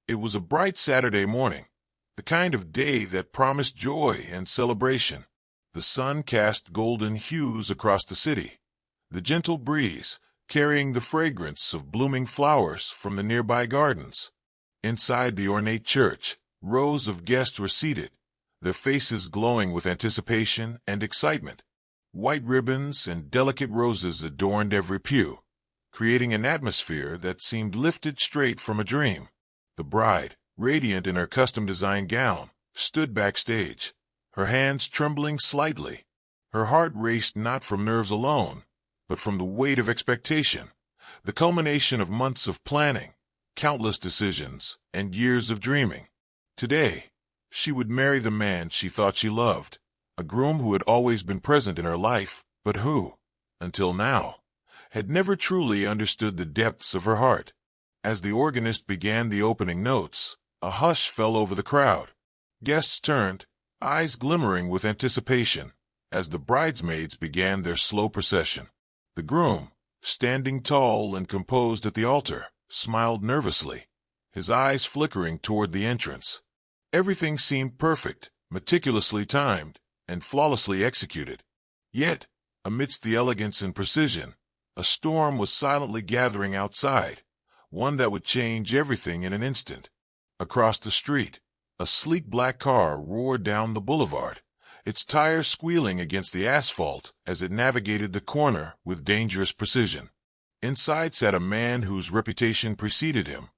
It was a bright Saturday morning, the kind of day that promised joy and celebration. The sun cast golden hues across the city, the gentle breeze carrying the fragrance of blooming flowers from the nearby gardens. Inside the ornate church, rows of guests were seated, their faces glowing with anticipation and excitement. White ribbons and delicate roses adorned every pew, creating an atmosphere that seemed lifted straight from a dream. The bride, radiant in her custom-designed gown, stood backstage, her hands trembling slightly. Her heart raced not from nerves alone, but from the weight of expectation, the culmination of months of planning, countless decisions, and years of dreaming. Today, she would marry the man she thought she loved, a groom who had always been present in her life, but who, until now, had never truly understood the depths of her heart. As the organist began the opening notes, a hush fell over the crowd. Guests turned, eyes glimmering with anticipation, as the bridesmaids began their slow procession. The groom, standing tall and composed at the altar, smiled nervously, his eyes flickering toward the entrance. Everything seemed perfect, meticulously timed, and flawlessly executed. Yet, amidst the elegance and precision, a storm was silently gathering outside, one that would change everything in an instant. Across the street, a sleek black car roared down the boulevard, its tires squealing against the asphalt as it navigated the corner with dangerous precision. Inside sat a man whose reputation preceded him,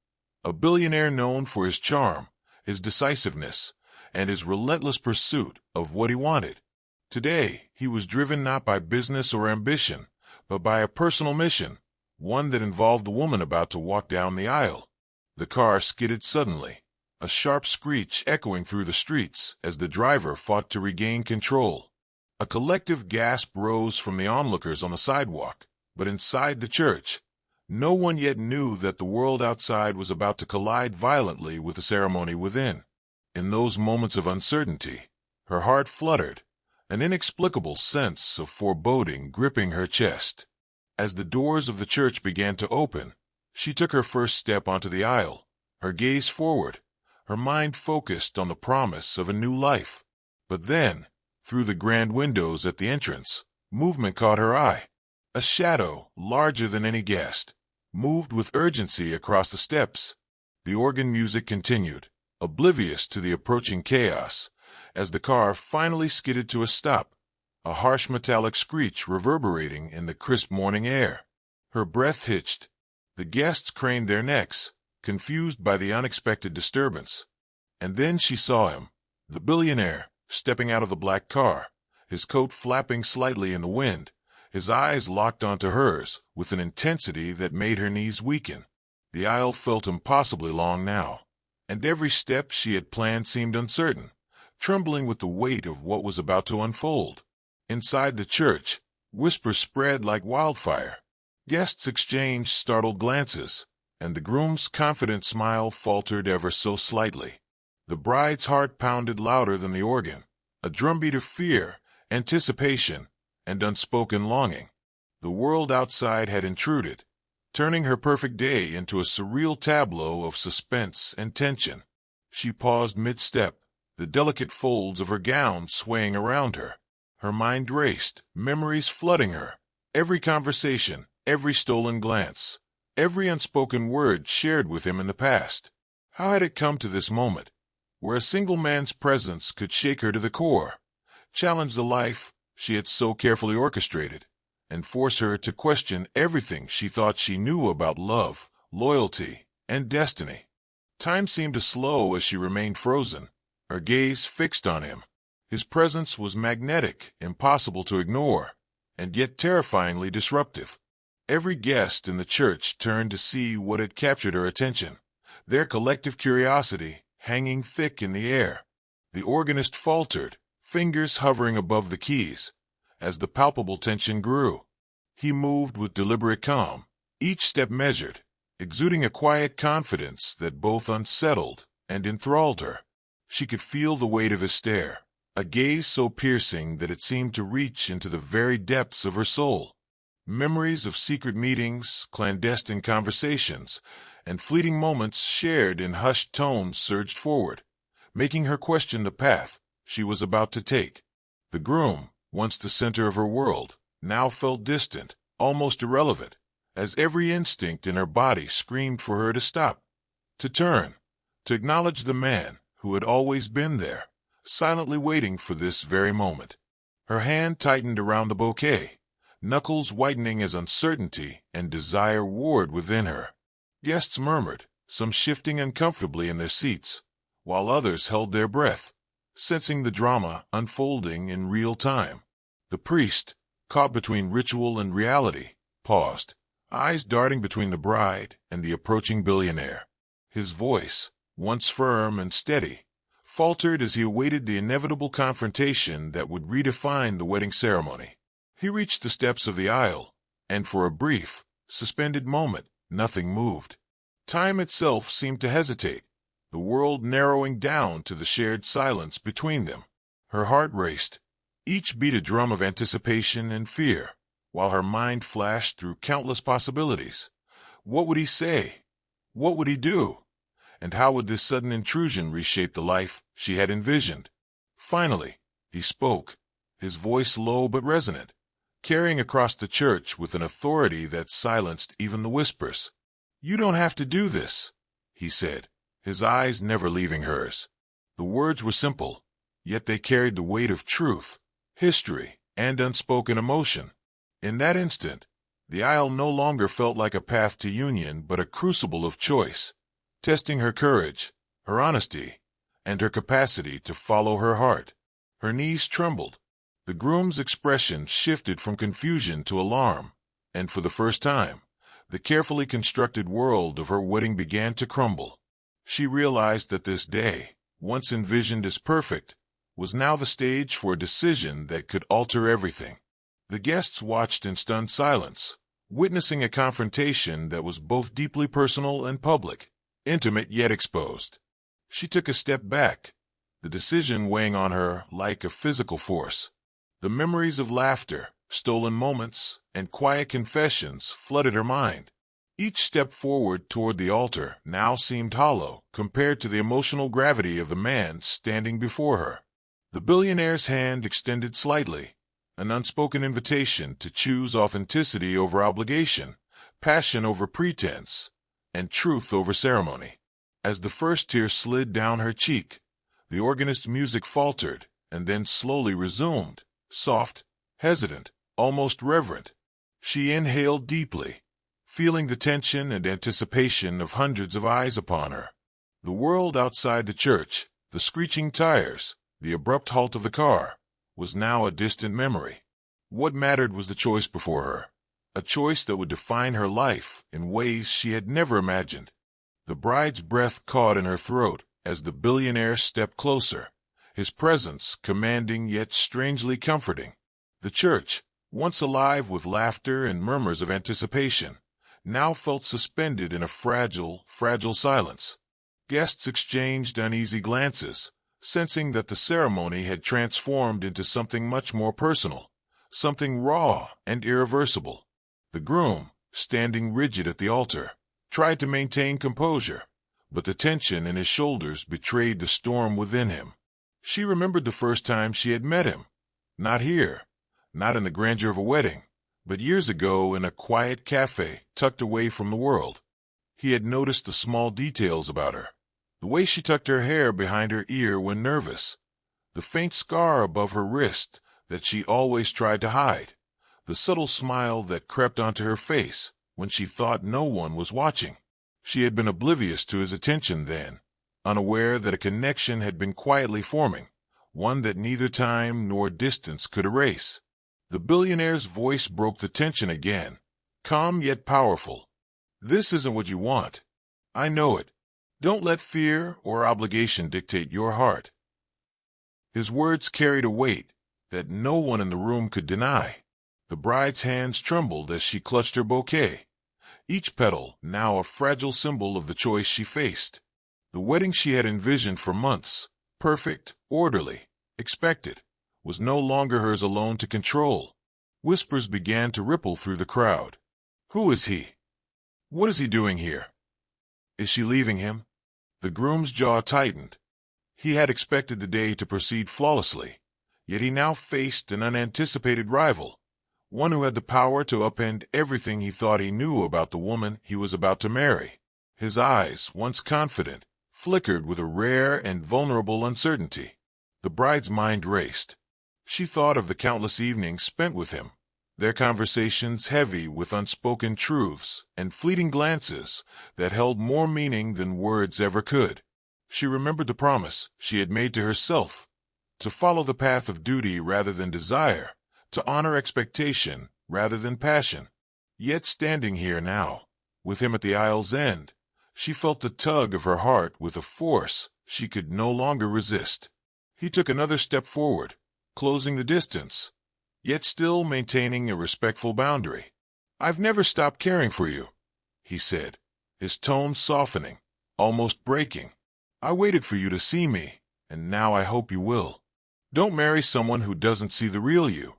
a billionaire known for his charm, his decisiveness, and his relentless pursuit of what he wanted. Today, he was driven not by business or ambition, but by a personal mission, one that involved the woman about to walk down the aisle. The car skidded suddenly, a sharp screech echoing through the streets as the driver fought to regain control. A collective gasp rose from the onlookers on the sidewalk, but inside the church, no one yet knew that the world outside was about to collide violently with the ceremony within. In those moments of uncertainty, her heart fluttered, an inexplicable sense of foreboding gripping her chest. As the doors of the church began to open, she took her first step onto the aisle, her gaze forward, her mind focused on the promise of a new life. But then, through the grand windows at the entrance, movement caught her eye. A shadow, larger than any guest, moved with urgency across the steps. The organ music continued, oblivious to the approaching chaos, as the car finally skidded to a stop, a harsh metallic screech reverberating in the crisp morning air. Her breath hitched. The guests craned their necks, confused by the unexpected disturbance. And then she saw him, the billionaire, stepping out of the black car, his coat flapping slightly in the wind, his eyes locked onto hers with an intensity that made her knees weaken. The aisle felt impossibly long now, and every step she had planned seemed uncertain, trembling with the weight of what was about to unfold. Inside the church, whispers spread like wildfire. Guests exchanged startled glances, and the groom's confident smile faltered ever so slightly. The bride's heart pounded louder than the organ, a drumbeat of fear, anticipation, and unspoken longing. The world outside had intruded, turning her perfect day into a surreal tableau of suspense and tension. She paused mid-step, the delicate folds of her gown swaying around her. Her mind raced, memories flooding her, every conversation, every stolen glance, every unspoken word shared with him in the past. How had it come to this moment, where a single man's presence could shake her to the core, challenge the life she had so carefully orchestrated, and force her to question everything she thought she knew about love, loyalty, and destiny? Time seemed to slow as she remained frozen, her gaze fixed on him. His presence was magnetic, impossible to ignore, and yet terrifyingly disruptive. Every guest in the church turned to see what had captured her attention, their collective curiosity hanging thick in the air. The organist faltered, fingers hovering above the keys, as the palpable tension grew. He moved with deliberate calm, each step measured, exuding a quiet confidence that both unsettled and enthralled her. She could feel the weight of his stare, a gaze so piercing that it seemed to reach into the very depths of her soul. Memories of secret meetings, clandestine conversations, and fleeting moments shared in hushed tones surged forward, making her question the path she was about to take. The groom, once the center of her world, now felt distant, almost irrelevant, as every instinct in her body screamed for her to stop, to turn, to acknowledge the man who had always been there, silently waiting for this very moment. Her hand tightened around the bouquet, knuckles whitening as uncertainty and desire warred within her. Guests murmured, some shifting uncomfortably in their seats, while others held their breath, sensing the drama unfolding in real time. The priest, caught between ritual and reality, paused, eyes darting between the bride and the approaching billionaire. His voice, once firm and steady, faltered as he awaited the inevitable confrontation that would redefine the wedding ceremony. He reached the steps of the aisle, and for a brief, suspended moment, nothing moved. Time itself seemed to hesitate, the world narrowing down to the shared silence between them. Her heart raced, each beat a drum of anticipation and fear, while her mind flashed through countless possibilities. What would he say? What would he do? And how would this sudden intrusion reshape the life she had envisioned? Finally, he spoke, his voice low but resonant, carrying across the church with an authority that silenced even the whispers. "You don't have to do this," he said, his eyes never leaving hers. The words were simple, yet they carried the weight of truth, history, and unspoken emotion. In that instant, the aisle no longer felt like a path to union but a crucible of choice, testing her courage, her honesty, and her capacity to follow her heart. Her knees trembled. The groom's expression shifted from confusion to alarm, and for the first time, the carefully constructed world of her wedding began to crumble. She realized that this day, once envisioned as perfect, was now the stage for a decision that could alter everything. The guests watched in stunned silence, witnessing a confrontation that was both deeply personal and public, intimate yet exposed. She took a step back, the decision weighing on her like a physical force. The memories of laughter, stolen moments, and quiet confessions flooded her mind. Each step forward toward the altar now seemed hollow compared to the emotional gravity of the man standing before her. The billionaire's hand extended slightly, an unspoken invitation to choose authenticity over obligation, passion over pretense, and truth over ceremony. As the first tear slid down her cheek, the organist's music faltered and then slowly resumed, soft, hesitant, almost reverent. She inhaled deeply, feeling the tension and anticipation of hundreds of eyes upon her. The world outside the church, the screeching tires, the abrupt halt of the car, was now a distant memory. What mattered was the choice before her, a choice that would define her life in ways she had never imagined. The bride's breath caught in her throat as the billionaire stepped closer, his presence commanding yet strangely comforting. The church, once alive with laughter and murmurs of anticipation, now felt suspended in a fragile silence. Guests exchanged uneasy glances, sensing that the ceremony had transformed into something much more personal, something raw and irreversible. The groom, standing rigid at the altar, tried to maintain composure, but the tension in his shoulders betrayed the storm within him. She remembered the first time she had met him, not here, not in the grandeur of a wedding, but years ago in a quiet cafe tucked away from the world. He had noticed the small details about her, the way she tucked her hair behind her ear when nervous, the faint scar above her wrist that she always tried to hide, the subtle smile that crept onto her face when she thought no one was watching. She had been oblivious to his attention then, unaware that a connection had been quietly forming, one that neither time nor distance could erase. The billionaire's voice broke the tension again, calm yet powerful. "This isn't what you want. I know it. Don't let fear or obligation dictate your heart." His words carried a weight that no one in the room could deny. The bride's hands trembled as she clutched her bouquet, each petal now a fragile symbol of the choice she faced. The wedding she had envisioned for months, perfect, orderly, expected, was no longer hers alone to control. Whispers began to ripple through the crowd. "Who is he? What is he doing here? Is she leaving him? The groom's jaw tightened. He had expected the day to proceed flawlessly, yet he now faced an unanticipated rival, one who had the power to upend everything he thought he knew about the woman he was about to marry. His eyes, once confident, flickered with a rare and vulnerable uncertainty. The bride's mind raced. She thought of the countless evenings spent with him, their conversations heavy with unspoken truths and fleeting glances that held more meaning than words ever could. She remembered the promise she had made to herself, to follow the path of duty rather than desire, to honor expectation rather than passion. Yet standing here now, with him at the aisle's end, she felt the tug of her heart with a force she could no longer resist. He took another step forward, closing the distance, yet still maintaining a respectful boundary. "I've never stopped caring for you," he said, his tone softening, almost breaking. "I waited for you to see me, and now I hope you will. Don't marry someone who doesn't see the real you.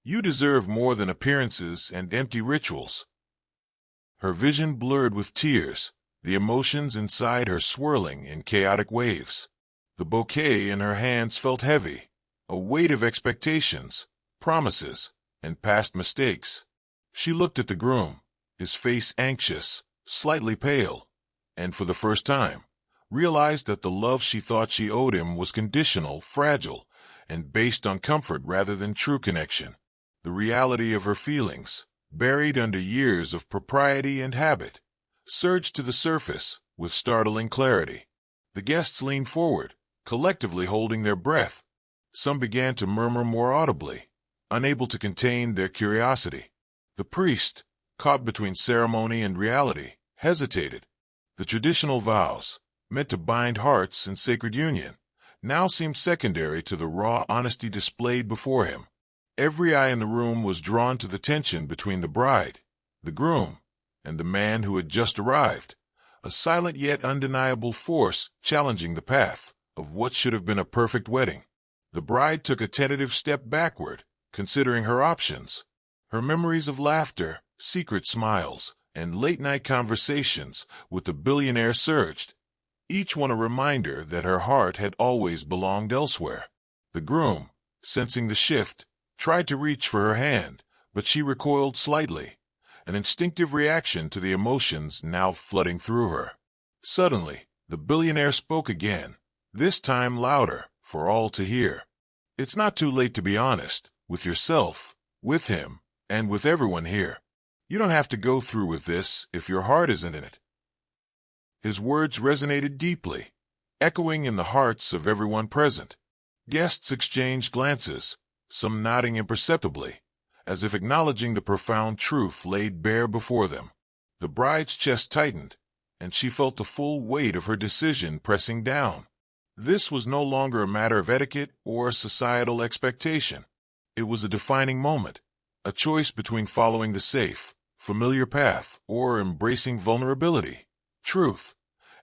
You deserve more than appearances and empty rituals." Her vision blurred with tears, the emotions inside her swirling in chaotic waves. The bouquet in her hands felt heavy, a weight of expectations, promises, and past mistakes. She looked at the groom, his face anxious, slightly pale, and for the first time, realized that the love she thought she owed him was conditional, fragile, and based on comfort rather than true connection. The reality of her feelings, buried under years of propriety and habit, surged to the surface with startling clarity. The guests leaned forward, collectively holding their breath. Some began to murmur more audibly, unable to contain their curiosity. The priest, caught between ceremony and reality, hesitated. The traditional vows, meant to bind hearts in sacred union, now seemed secondary to the raw honesty displayed before him. Every eye in the room was drawn to the tension between the bride, the groom, and the man who had just arrived, a silent yet undeniable force challenging the path of what should have been a perfect wedding. The bride took a tentative step backward, considering her options. Her memories of laughter, secret smiles, and late-night conversations with the billionaire surged, each one a reminder that her heart had always belonged elsewhere. The groom, sensing the shift, tried to reach for her hand, but she recoiled slightly, an instinctive reaction to the emotions now flooding through her. Suddenly, the billionaire spoke again, this time louder, for all to hear. "It's not too late to be honest, with yourself, with him, and with everyone here. You don't have to go through with this if your heart isn't in it." His words resonated deeply, echoing in the hearts of everyone present. Guests exchanged glances, some nodding imperceptibly, as if acknowledging the profound truth laid bare before them. The bride's chest tightened, and she felt the full weight of her decision pressing down. This was no longer a matter of etiquette or societal expectation. It was a defining moment, a choice between following the safe, familiar path or embracing vulnerability, truth,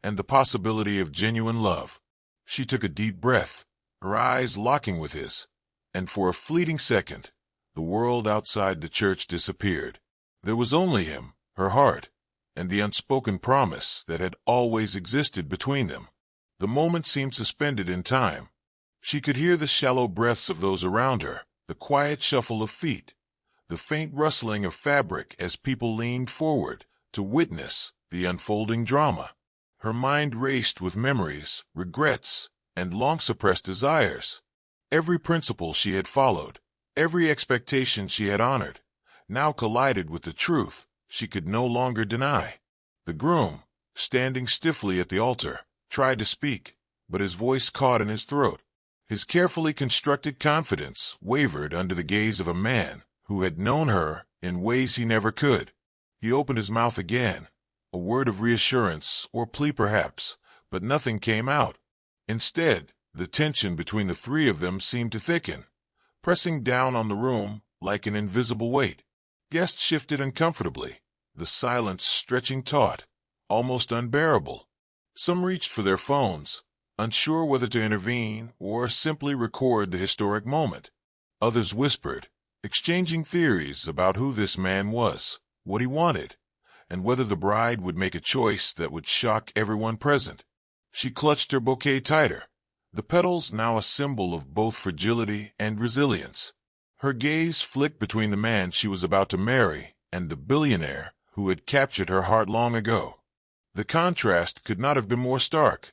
and the possibility of genuine love. She took a deep breath, her eyes locking with his, and for a fleeting second, the world outside the church disappeared. There was only him, her heart, and the unspoken promise that had always existed between them. The moment seemed suspended in time. She could hear the shallow breaths of those around her, the quiet shuffle of feet, the faint rustling of fabric as people leaned forward to witness the unfolding drama. Her mind raced with memories, regrets, and long-suppressed desires. Every principle she had followed, every expectation she had honored, now collided with the truth she could no longer deny. The groom, standing stiffly at the altar, tried to speak, but his voice caught in his throat. His carefully constructed confidence wavered under the gaze of a man who had known her in ways he never could. He opened his mouth again, a word of reassurance or plea perhaps, but nothing came out. Instead, the tension between the three of them seemed to thicken, pressing down on the room like an invisible weight. Guests shifted uncomfortably, the silence stretching taut, almost unbearable. Some reached for their phones, unsure whether to intervene or simply record the historic moment. Others whispered, exchanging theories about who this man was, what he wanted, and whether the bride would make a choice that would shock everyone present. She clutched her bouquet tighter, the petals now a symbol of both fragility and resilience. Her gaze flicked between the man she was about to marry and the billionaire who had captured her heart long ago. The contrast could not have been more stark.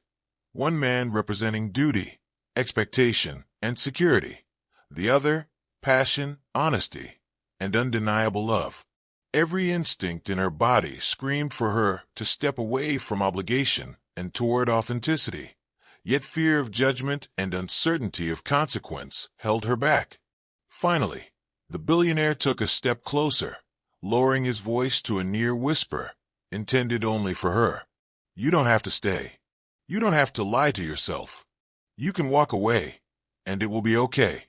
One man representing duty, expectation, and security. The other, passion, honesty, and undeniable love. Every instinct in her body screamed for her to step away from obligation and toward authenticity. Yet fear of judgment and uncertainty of consequence held her back. Finally, the billionaire took a step closer, lowering his voice to a near whisper, intended only for her. You don't have to stay. You don't have to lie to yourself. You can walk away, and it will be okay.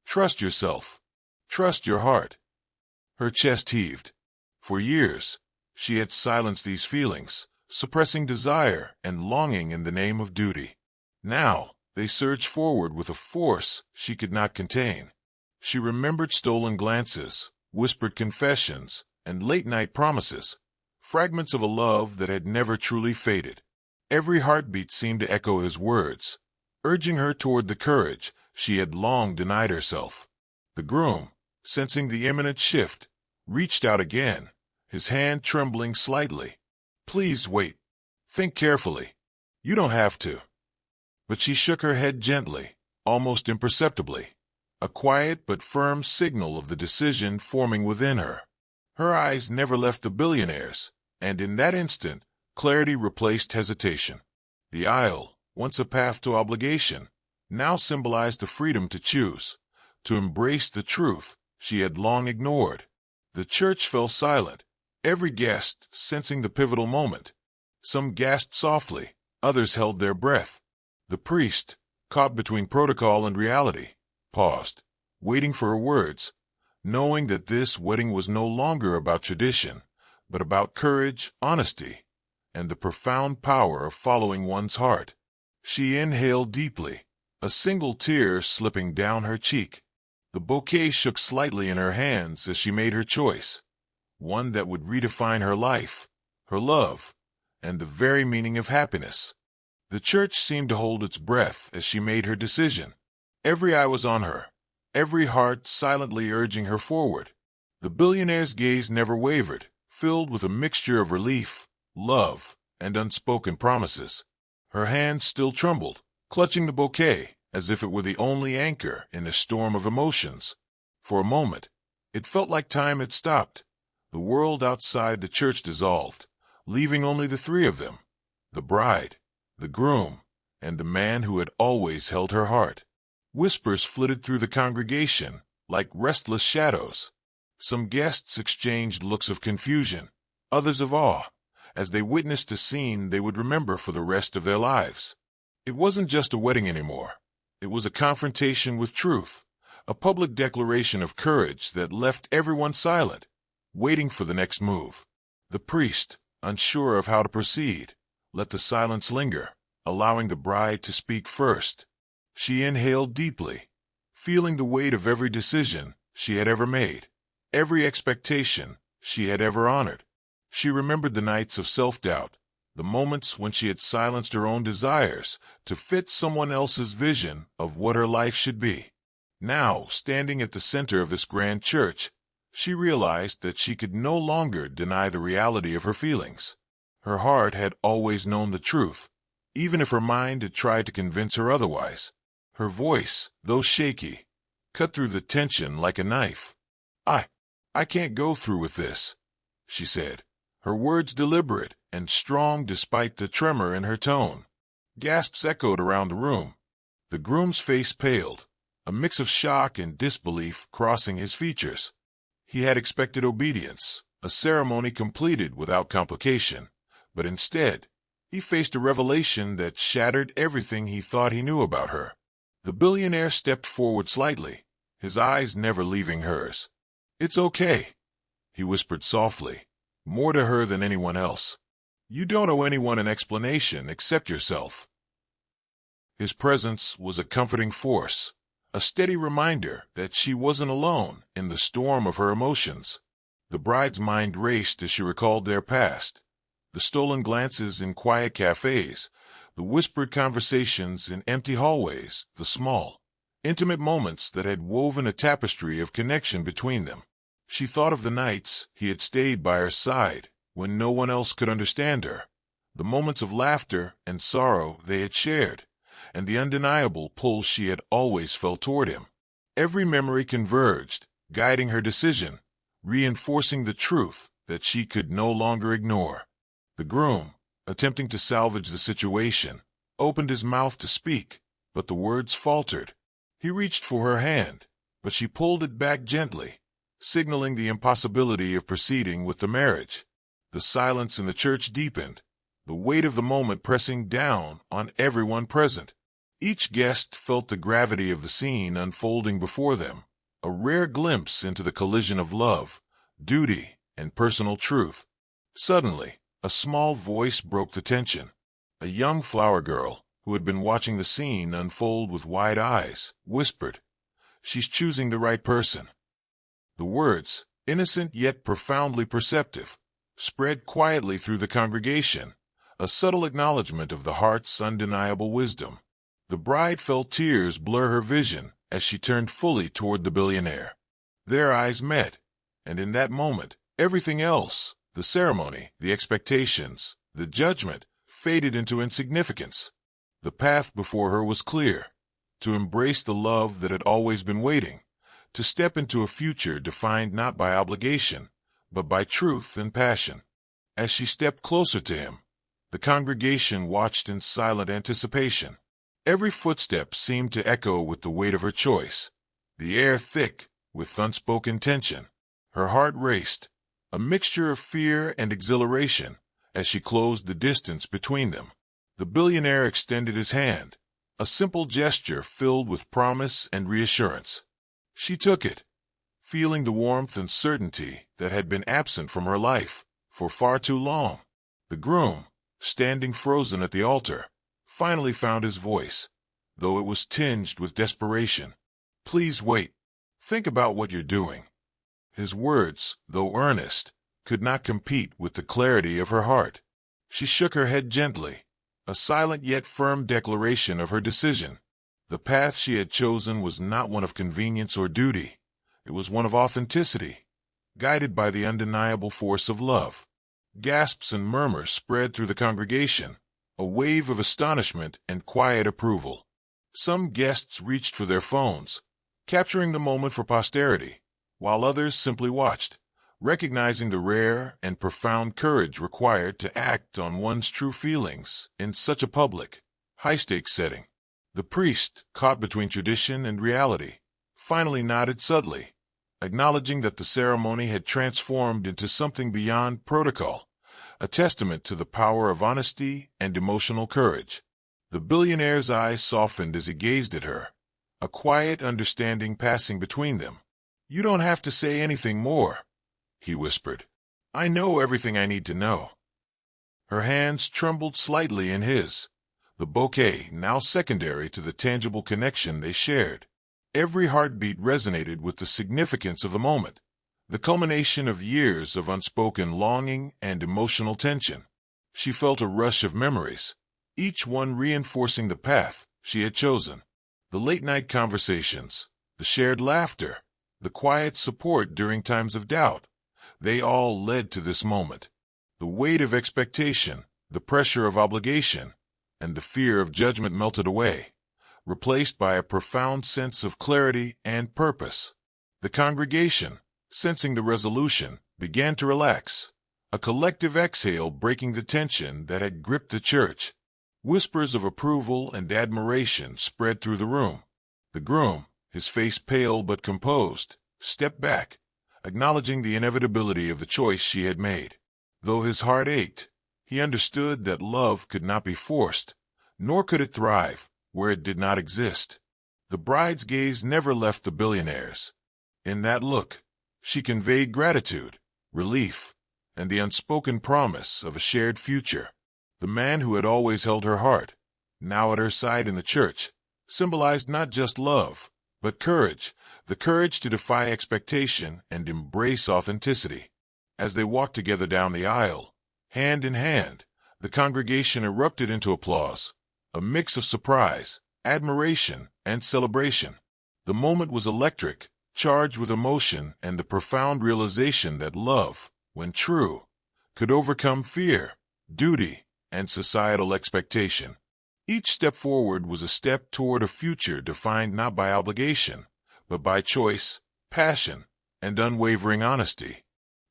Trust yourself. Trust your heart. Her chest heaved. For years, she had silenced these feelings, suppressing desire and longing in the name of duty. Now, they surged forward with a force she could not contain. She remembered stolen glances, whispered confessions, and late-night promises, fragments of a love that had never truly faded. Every heartbeat seemed to echo his words, urging her toward the courage she had long denied herself. The groom, sensing the imminent shift, reached out again, his hand trembling slightly. Please wait. Think carefully. You don't have to. But she shook her head gently, almost imperceptibly, a quiet but firm signal of the decision forming within her. Her eyes never left the billionaire's, and in that instant, clarity replaced hesitation. The aisle, once a path to obligation, now symbolized the freedom to choose, to embrace the truth she had long ignored. The church fell silent, every guest sensing the pivotal moment. Some gasped softly, others held their breath. The priest, caught between protocol and reality, paused, waiting for her words, knowing that this wedding was no longer about tradition, but about courage, honesty, and the profound power of following one's heart. She inhaled deeply, a single tear slipping down her cheek. The bouquet shook slightly in her hands as she made her choice, one that would redefine her life, her love, and the very meaning of happiness. The church seemed to hold its breath as she made her decision. Every eye was on her, every heart silently urging her forward. The billionaire's gaze never wavered, filled with a mixture of relief, love, and unspoken promises. Her hands still trembled, clutching the bouquet as if it were the only anchor in a storm of emotions. For a moment, it felt like time had stopped. The world outside the church dissolved, leaving only the three of them, the bride, the groom, and the man who had always held her heart. Whispers flitted through the congregation like restless shadows. Some guests exchanged looks of confusion, others of awe, as they witnessed a scene they would remember for the rest of their lives. It wasn't just a wedding anymore. It was a confrontation with truth, a public declaration of courage that left everyone silent, waiting for the next move. The priest, unsure of how to proceed, let the silence linger, allowing the bride to speak first. She inhaled deeply, feeling the weight of every decision she had ever made, every expectation she had ever honored. She remembered the nights of self-doubt, the moments when she had silenced her own desires to fit someone else's vision of what her life should be. Now, standing at the center of this grand church, she realized that she could no longer deny the reality of her feelings. Her heart had always known the truth, even if her mind had tried to convince her otherwise. Her voice, though shaky, cut through the tension like a knife. I can't go through with this," she said, her words deliberate and strong despite the tremor in her tone. Gasps echoed around the room. The groom's face paled, a mix of shock and disbelief crossing his features. He had expected obedience, a ceremony completed without complication, but instead, he faced a revelation that shattered everything he thought he knew about her. The billionaire stepped forward slightly, his eyes never leaving hers. "It's okay," he whispered softly, more to her than anyone else. "You don't owe anyone an explanation except yourself." His presence was a comforting force, a steady reminder that she wasn't alone in the storm of her emotions. The bride's mind raced as she recalled their past. The stolen glances in quiet cafes, the whispered conversations in empty hallways, the small, intimate moments that had woven a tapestry of connection between them. She thought of the nights he had stayed by her side when no one else could understand her, the moments of laughter and sorrow they had shared, and the undeniable pull she had always felt toward him. Every memory converged, guiding her decision, reinforcing the truth that she could no longer ignore. The groom, attempting to salvage the situation, opened his mouth to speak, but the words faltered. He reached for her hand, but she pulled it back gently, signaling the impossibility of proceeding with the marriage. The silence in the church deepened, the weight of the moment pressing down on everyone present. Each guest felt the gravity of the scene unfolding before them, a rare glimpse into the collision of love, duty, and personal truth. Suddenly, a small voice broke the tension. A young flower girl, who had been watching the scene unfold with wide eyes, whispered, "She's choosing the right person." The words, innocent yet profoundly perceptive, spread quietly through the congregation, a subtle acknowledgment of the heart's undeniable wisdom. The bride felt tears blur her vision as she turned fully toward the billionaire. Their eyes met, and in that moment, everything else, the ceremony, the expectations, the judgment, faded into insignificance. The path before her was clear: to embrace the love that had always been waiting, to step into a future defined not by obligation, but by truth and passion. As she stepped closer to him, the congregation watched in silent anticipation. Every footstep seemed to echo with the weight of her choice, the air thick with unspoken tension. Her heart raced, a mixture of fear and exhilaration, as she closed the distance between them. The billionaire extended his hand, a simple gesture filled with promise and reassurance. She took it, feeling the warmth and certainty that had been absent from her life for far too long. The groom, standing frozen at the altar, finally found his voice, though it was tinged with desperation. "Please wait. Think about what you're doing." His words, though earnest, could not compete with the clarity of her heart. She shook her head gently, a silent yet firm declaration of her decision. The path she had chosen was not one of convenience or duty. It was one of authenticity, guided by the undeniable force of love. Gasps and murmurs spread through the congregation, a wave of astonishment and quiet approval. Some guests reached for their phones, capturing the moment for posterity, while others simply watched, recognizing the rare and profound courage required to act on one's true feelings in such a public, high-stakes setting. The priest, caught between tradition and reality, finally nodded subtly, acknowledging that the ceremony had transformed into something beyond protocol, a testament to the power of honesty and emotional courage. The billionaire's eyes softened as he gazed at her, a quiet understanding passing between them. "You don't have to say anything more," he whispered. "I know everything I need to know." Her hands trembled slightly in his, the bouquet now secondary to the tangible connection they shared. Every heartbeat resonated with the significance of the moment, the culmination of years of unspoken longing and emotional tension. She felt a rush of memories, each one reinforcing the path she had chosen. The late-night conversations, the shared laughter, the quiet support during times of doubt, they all led to this moment. The weight of expectation, the pressure of obligation, and the fear of judgment melted away, replaced by a profound sense of clarity and purpose. The congregation, sensing the resolution, began to relax, a collective exhale breaking the tension that had gripped the church. Whispers of approval and admiration spread through the room. The groom, his face pale but composed, stepped back, acknowledging the inevitability of the choice she had made. Though his heart ached, he understood that love could not be forced, nor could it thrive where it did not exist. The bride's gaze never left the billionaire's. In that look, she conveyed gratitude, relief, and the unspoken promise of a shared future. The man who had always held her heart, now at her side in the church, symbolized not just love, but courage, the courage to defy expectation and embrace authenticity. As they walked together down the aisle, hand in hand, the congregation erupted into applause, a mix of surprise, admiration, and celebration. The moment was electric, charged with emotion and the profound realization that love, when true, could overcome fear, duty, and societal expectation. Each step forward was a step toward a future defined not by obligation, but by choice, passion, and unwavering honesty.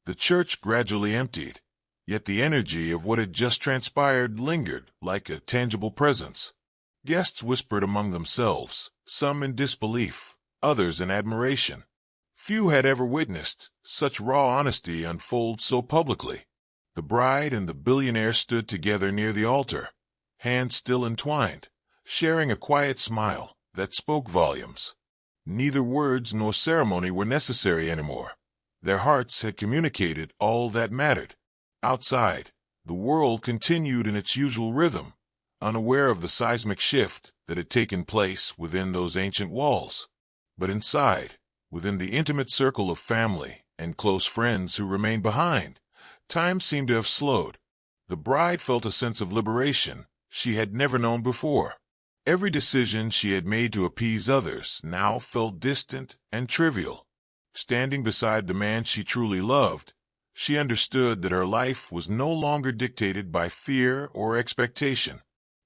The church gradually emptied, yet the energy of what had just transpired lingered like a tangible presence. Guests whispered among themselves, some in disbelief, others in admiration. Few had ever witnessed such raw honesty unfold so publicly. The bride and the billionaire stood together near the altar, hands still entwined, sharing a quiet smile that spoke volumes. Neither words nor ceremony were necessary anymore. Their hearts had communicated all that mattered. Outside, the world continued in its usual rhythm, unaware of the seismic shift that had taken place within those ancient walls. But inside, within the intimate circle of family and close friends who remained behind, time seemed to have slowed. The bride felt a sense of liberation she had never known before. Every decision she had made to appease others now felt distant and trivial. Standing beside the man she truly loved, she understood that her life was no longer dictated by fear or expectation.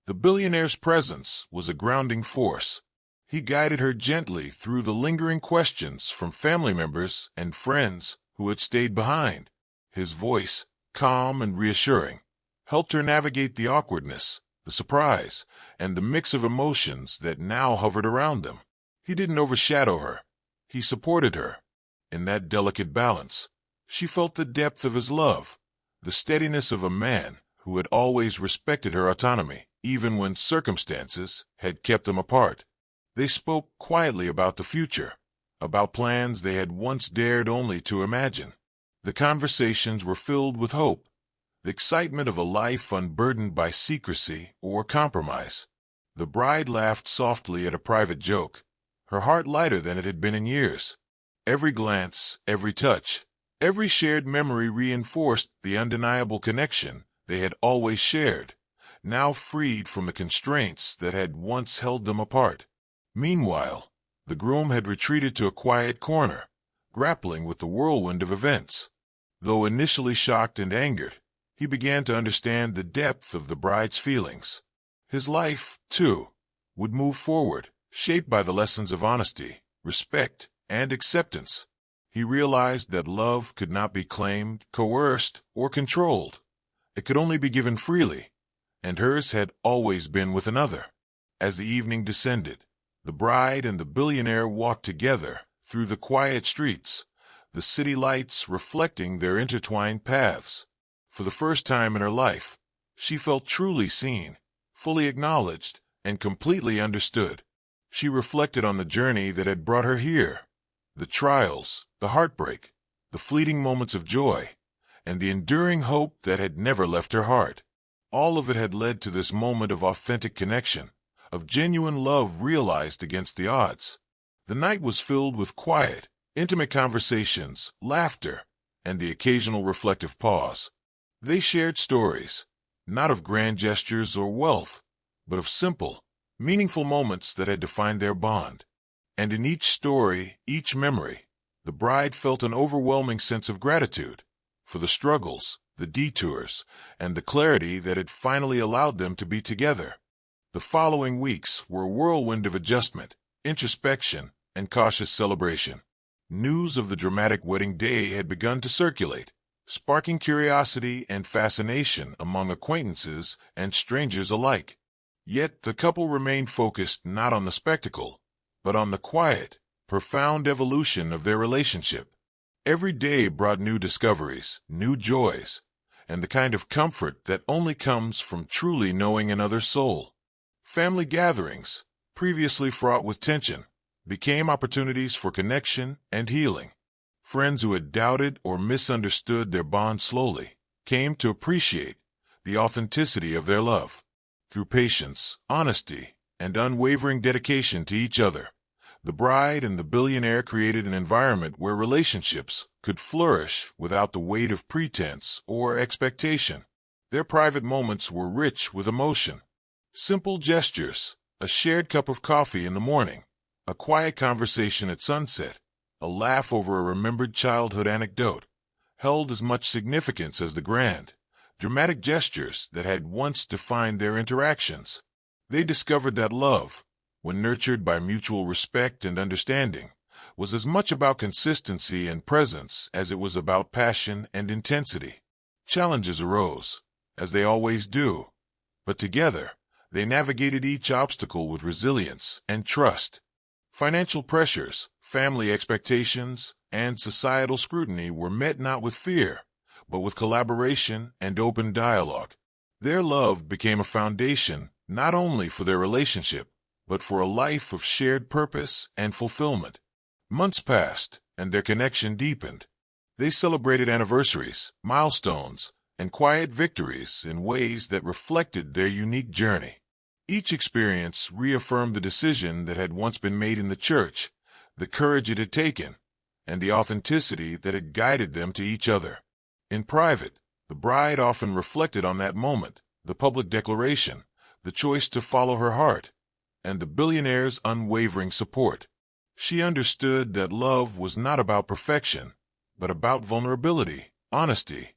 The billionaire's presence was a grounding force. He guided her gently through the lingering questions from family members and friends who had stayed behind. His voice, calm and reassuring, helped her navigate the awkwardness, the surprise, and the mix of emotions that now hovered around them. He didn't overshadow her. He supported her. In that delicate balance, she felt the depth of his love, the steadiness of a man who had always respected her autonomy, even when circumstances had kept them apart. They spoke quietly about the future, about plans they had once dared only to imagine. The conversations were filled with hope, the excitement of a life unburdened by secrecy or compromise. The bride laughed softly at a private joke, her heart lighter than it had been in years. Every glance, every touch, every shared memory reinforced the undeniable connection they had always shared, now freed from the constraints that had once held them apart. Meanwhile, the groom had retreated to a quiet corner, grappling with the whirlwind of events. Though initially shocked and angered, he began to understand the depth of the bride's feelings. His life, too, would move forward, shaped by the lessons of honesty, respect, and acceptance. He realized that love could not be claimed, coerced, or controlled. It could only be given freely, and hers had always been with another. As the evening descended, the bride and the billionaire walked together through the quiet streets, the city lights reflecting their intertwined paths. For the first time in her life, she felt truly seen, fully acknowledged, and completely understood. She reflected on the journey that had brought her here, the trials, the heartbreak, the fleeting moments of joy, and the enduring hope that had never left her heart. All of it had led to this moment of authentic connection, of genuine love realized against the odds. The night was filled with quiet, intimate conversations, laughter, and the occasional reflective pause. They shared stories, not of grand gestures or wealth, but of simple, meaningful moments that had defined their bond. And in each story, each memory, the bride felt an overwhelming sense of gratitude for the struggles, the detours, and the clarity that had finally allowed them to be together. The following weeks were a whirlwind of adjustment, introspection, and cautious celebration. News of the dramatic wedding day had begun to circulate, sparking curiosity and fascination among acquaintances and strangers alike. Yet the couple remained focused not on the spectacle, but on the quiet, profound evolution of their relationship. Every day brought new discoveries, new joys, and the kind of comfort that only comes from truly knowing another's soul. Family gatherings, previously fraught with tension, became opportunities for connection and healing. Friends who had doubted or misunderstood their bond slowly came to appreciate the authenticity of their love. Through patience, honesty, and unwavering dedication to each other, The bride and the billionaire created an environment where relationships could flourish without the weight of pretense or expectation. Their private moments were rich with emotion. Simple gestures, a shared cup of coffee in the morning, a quiet conversation at sunset, a laugh over a remembered childhood anecdote, held as much significance as the grand, dramatic gestures that had once defined their interactions. They discovered that love, when nurtured by mutual respect and understanding, was as much about consistency and presence as it was about passion and intensity. Challenges arose, as they always do, but together, they navigated each obstacle with resilience and trust. Financial pressures, family expectations, and societal scrutiny were met not with fear, but with collaboration and open dialogue. Their love became a foundation not only for their relationship, but for a life of shared purpose and fulfillment. Months passed, and their connection deepened. They celebrated anniversaries, milestones, and quiet victories in ways that reflected their unique journey. Each experience reaffirmed the decision that had once been made in the church, the courage it had taken, and the authenticity that had guided them to each other. In private, the bride often reflected on that moment, the public declaration, the choice to follow her heart, and the billionaire's unwavering support. She understood that love was not about perfection, but about vulnerability, honesty,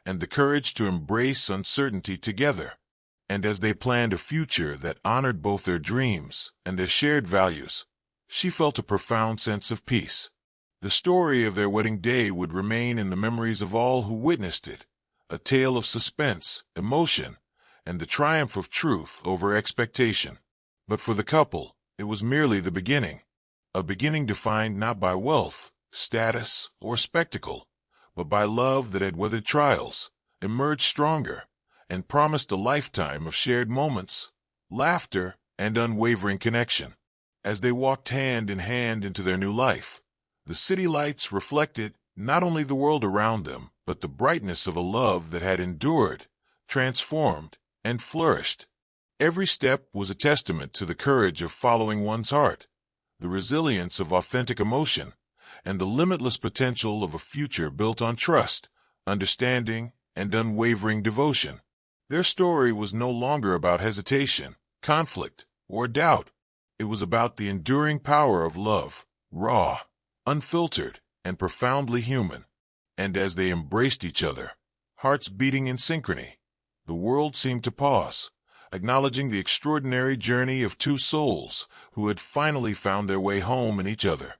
and the courage to embrace uncertainty together. And as they planned a future that honored both their dreams and their shared values, she felt a profound sense of peace. The story of their wedding day would remain in the memories of all who witnessed it, a tale of suspense, emotion, and the triumph of truth over expectation. But for the couple, it was merely the beginning, a beginning defined not by wealth, status, or spectacle, but by love that had weathered trials, emerged stronger, and promised a lifetime of shared moments, laughter, and unwavering connection. As they walked hand in hand into their new life, the city lights reflected not only the world around them, but the brightness of a love that had endured, transformed, and flourished. Every step was a testament to the courage of following one's heart, the resilience of authentic emotion, and the limitless potential of a future built on trust, understanding, and unwavering devotion. Their story was no longer about hesitation, conflict, or doubt. It was about the enduring power of love, raw, unfiltered, and profoundly human. And as they embraced each other, hearts beating in synchrony, the world seemed to pause, acknowledging the extraordinary journey of two souls who had finally found their way home in each other.